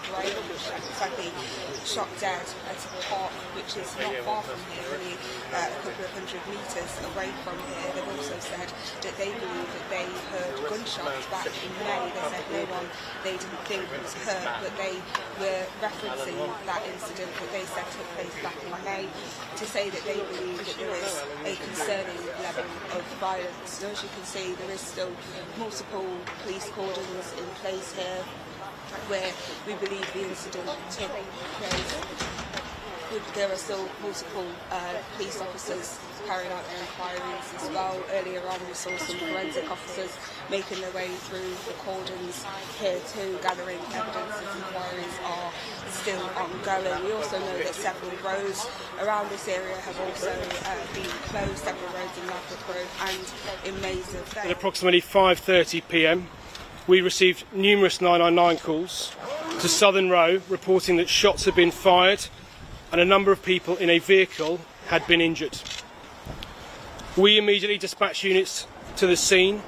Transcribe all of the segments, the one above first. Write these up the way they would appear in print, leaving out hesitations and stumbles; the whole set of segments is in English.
brain, sadly shot dead at a park which is not far from here, only a couple of 100 metres away from here. They've also said that they believe that they heard gunshots back in May. They said no one they didn't think was hurt, but they were referencing that incident that they said took place back in May to say that they believe that there is a concerning level of violence. So as you can see, there is still multiple police cordons in place here where we believe the incident took place. There are still multiple police officers carrying out their inquiries as well. Earlier on we saw some forensic officers making their way through the cordons here too, gathering evidence as inquiries are still ongoing. We also know that several roads around this area have also been closed, several roads in Ladbroke Road and in Mazer. At approximately 5:30 p.m. we received numerous 999 calls to Southern Row reporting that shots had been fired and a number of people in a vehicle had been injured. We immediately dispatched units to the scene,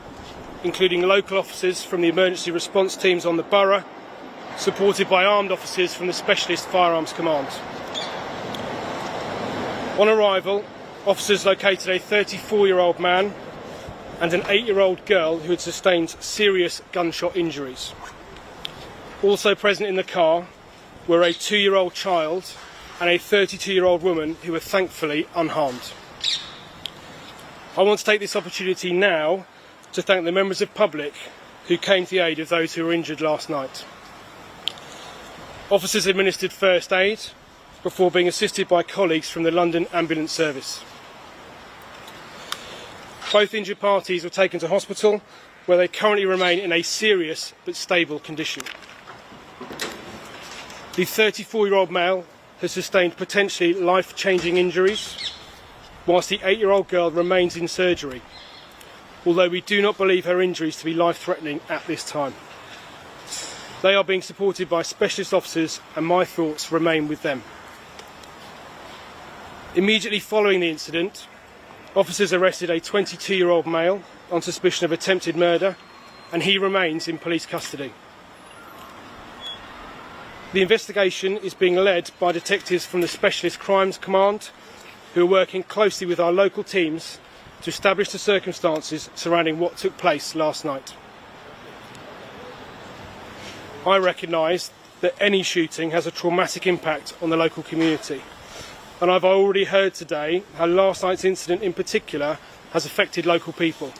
including local officers from the emergency response teams on the borough, supported by armed officers from the Specialist Firearms Command. On arrival, officers located a 34-year-old man and an 8-year-old girl who had sustained serious gunshot injuries. Also present in the car were a 2-year-old child and a 32-year-old woman who were thankfully unharmed. I want to take this opportunity now to thank the members of the public who came to the aid of those who were injured last night. Officers administered first aid before being assisted by colleagues from the London Ambulance Service. Both injured parties were taken to hospital, where they currently remain in a serious but stable condition. The 34-year-old male has sustained potentially life-changing injuries, whilst the 8-year-old girl remains in surgery, although we do not believe her injuries to be life-threatening at this time. They are being supported by specialist officers and my thoughts remain with them. Immediately following the incident, officers arrested a 22-year-old male on suspicion of attempted murder and he remains in police custody. The investigation is being led by detectives from the Specialist Crimes Command who are working closely with our local teams to establish the circumstances surrounding what took place last night. I recognise that any shooting has a traumatic impact on the local community, and I've already heard today how last night's incident in particular has affected local people.